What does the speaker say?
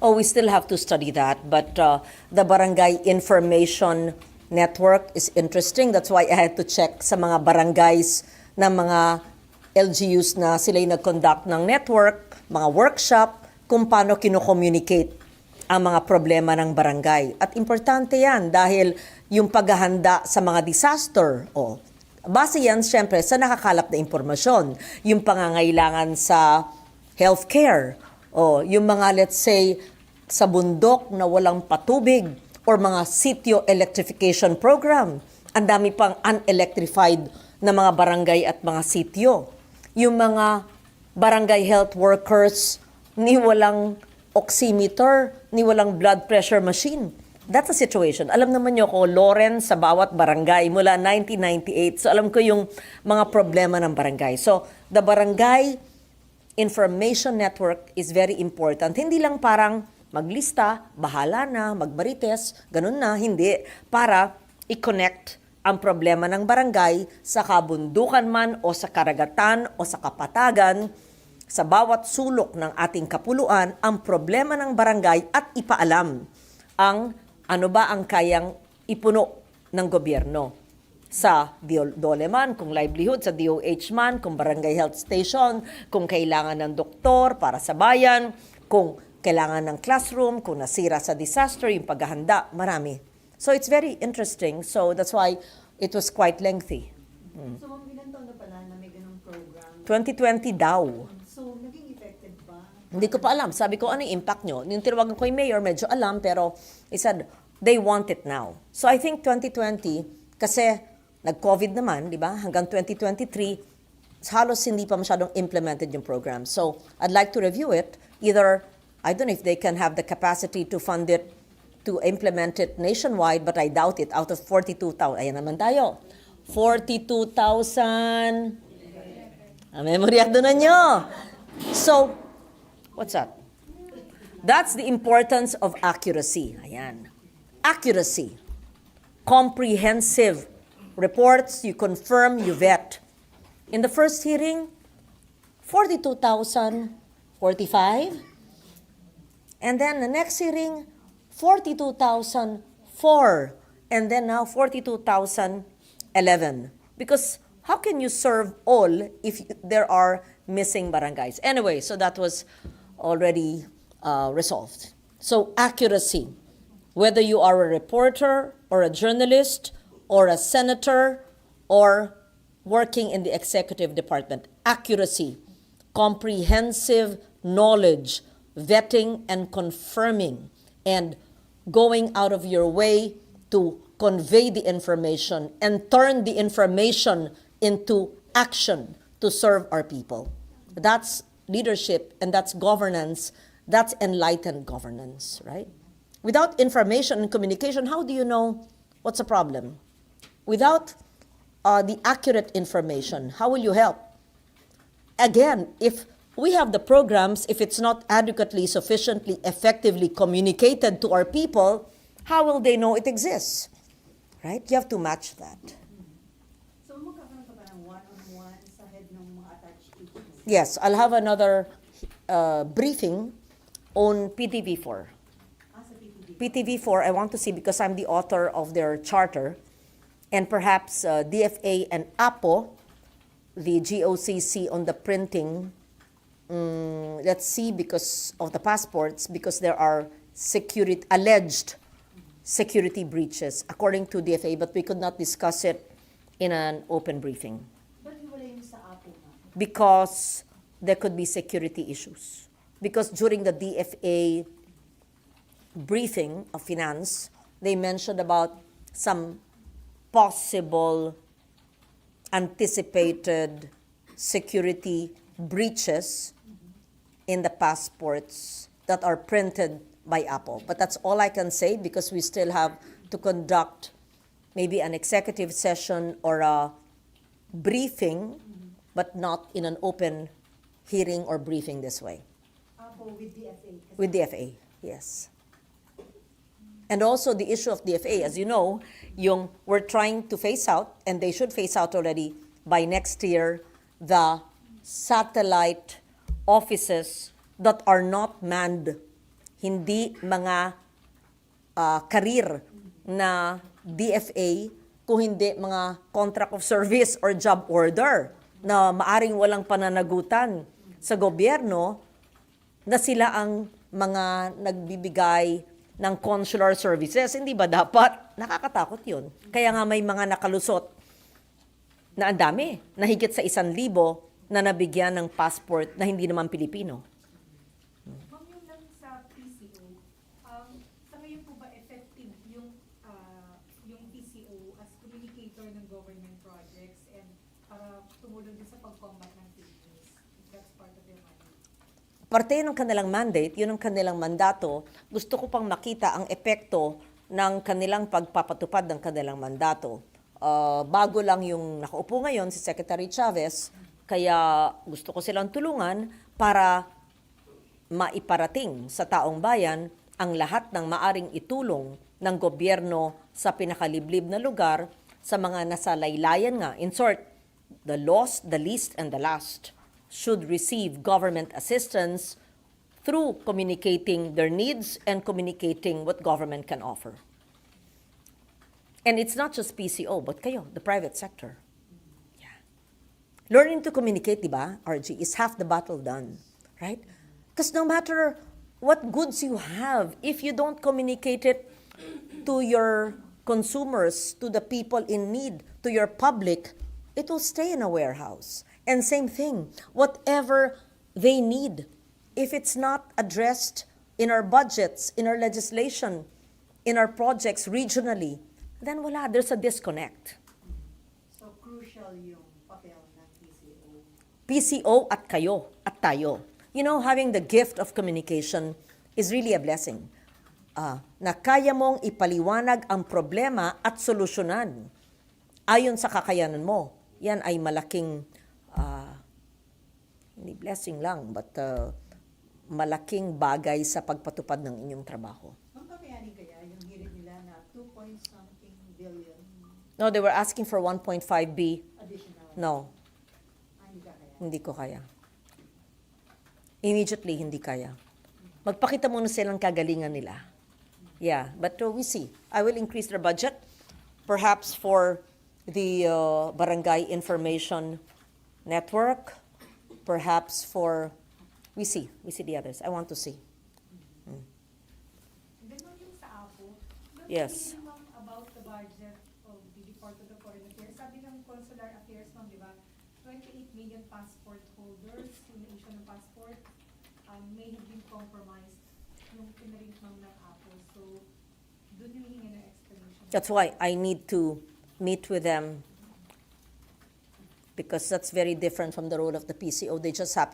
Oh, we still have to study that, but the Barangay Information Network is interesting. That's why I had to check sa mga barangays na mga LGUs na sila'y nag-conduct ng network, mga workshop, kung paano kino-communicate ang mga problema ng barangay. At importante yan dahil yung paghahanda sa mga disaster, base yan siyempre sa nakakalap na impormasyon. Yung pangangailangan sa healthcare, yung mga let's say sa bundok na walang patubig or mga sitio electrification program. Ang dami pang unelectrified na mga barangay at mga sitio. Yung mga barangay health workers ni walang oximeter, ni walang blood pressure machine. That's a situation. Alam naman nyo ko, Lawrence sa bawat barangay mula 1998. So alam ko yung mga problema ng barangay. So the Barangay Information Network is very important. Hindi lang parang maglista, bahala na, magbarites, ganun na. Hindi. Para i-connect ang problema ng barangay sa kabundukan man o sa karagatan o sa kapatagan, sa bawat sulok ng ating kapuluan, ang problema ng barangay at ipaalam ang ano ba ang kayang ipuno ng gobyerno. Sa DOLE man, kung livelihood, sa DOH man, kung barangay health station, kung kailangan ng doktor para sa bayan, kung kailangan ng classroom, kung nasira sa disaster, yung paghahanda, marami. So it's very interesting. So that's why it was quite lengthy. So ilang taon na pala na may ganung program? 2020 daw. So naging effective ba? Hindi ko pa alam. Sabi ko, ano yung impact nyo? Yung tinawagan ko yung mayor, medyo alam, pero he said, they want it now. So I think 2020, kasi nag-COVID naman, di ba? Hanggang 2023, halos hindi pa masyadong implemented yung program. So I'd like to review it. Either, I don't know if they can have the capacity to fund it, to implement it nationwide, but I doubt it. Out of 42,000, ayan naman tayo. 42,000. Memoryado na nyo. So, what's that? That's the importance of accuracy. Ayan. Accuracy. Comprehensive reports, you confirm, you vet. In the first hearing, 42,045. And then the next hearing, 42,004. And then now 42,011. Because how can you serve all if there are missing barangays? Anyway, so that was already resolved. So accuracy, whether you are a reporter or a journalist or a senator or working in the executive department, accuracy, comprehensive knowledge, vetting and confirming, and going out of your way to convey the information and turn the information into action to serve our people. That's leadership and that's governance. That's enlightened governance, right? Without information and communication, how do you know what's a problem? Without the accurate information, how will you help? Again, if we have the programs, if it's not adequately, sufficiently, effectively communicated to our people, how will they know it exists? Right? You have to match that. So magkakaroon ka ba ng one-on-one sa head ng mga attached agencies? Yes, I'll have another briefing on PTV4. Sa PTV? PTV4, I want to see because I'm the author of their charter, and perhaps DFA and APO, the GOCC on the printing, let's see, because of the passports, because there are alleged security breaches according to DFA, but we could not discuss it in an open briefing. Ba't wala yung sa APO nga? Because there could be security issues. Because during the DFA briefing of finance, they mentioned about some possible anticipated security breaches in the passports that are printed by Apple. But that's all I can say because we still have to conduct maybe an executive session or a briefing, but not in an open hearing or briefing this way. APO with DFA? With DFA, yes. And also the issue of DFA, as you know, we're trying to phase out, and they should phase out already by next year, the satellite offices that are not manned hindi mga karir na DFA, kung hindi mga contract of service or job order na maaring walang pananagutan sa gobyerno na sila ang mga nagbibigay ng consular services. Hindi ba dapat? Nakakatakot yun. Kaya nga may mga nakalusot na ang dami, na higit sa 1,000 na nabigyan ng passport na hindi naman Pilipino. Ma'am, yung lang sa PCO, sa ngayon po ba effective yung PCO as communicator ng government projects and para tumulong din sa pag-combat ng fake news? That's part of their mandate. Parte yun ng kanilang mandate, yun ang kanilang mandato. Gusto ko pang makita ang epekto ng kanilang pagpapatupad ng kanilang mandato. Bago lang yung nakaupo ngayon si Secretary Chavez, kaya gusto ko silang tulungan para maiparating sa taong bayan ang lahat ng maaring itulong ng gobyerno sa pinakaliblib na lugar sa mga nasa laylayan nga. In short, the lost, the least, and the last should receive government assistance through communicating their needs and communicating what government can offer. And it's not just PCO, but kayo, the private sector. Yeah. Learning to communicate, di ba, RG, is half the battle done, right? Because no matter what goods you have, if you don't communicate it to your consumers, to the people in need, to your public, it will stay in a warehouse. And same thing, whatever they need, if it's not addressed in our budgets, in our legislation, in our projects regionally, then wala, there's a disconnect. So crucial yung papel ng PCO. PCO at kayo, at tayo. You know, having the gift of communication is really a blessing. Na kaya mong ipaliwanag ang problema at solusyonan ayon sa kakayanan mo. Yan ay malaking, hindi blessing lang, but malaking bagay sa pagpatupad ng inyong trabaho. Ma'am, kakayanin kaya yung hirit nila na 2-point-something billion No, they were asking for 1.5B. additional? No, Hindi kaya. hindi ko kaya. Immediately, hindi kaya. Magpakita muna silang kagalingan nila. Yeah, but we see. I will increase their budget, perhaps for the Barangay Information Network, perhaps for, we see the others. I want to see. And then ma'am, yung sa APO, Yes. ma'am, about the budget of the Department of Foreign Affairs, sabi ng Consular Affairs, ma'am, di ba, 28 million passport holders yung issue ng passport may have been compromised yung pinarint ma'am ng APO. So, dun yung hinga ng explanation. That's why I need to meet with them because that's very different from the role of the PCO. They just happen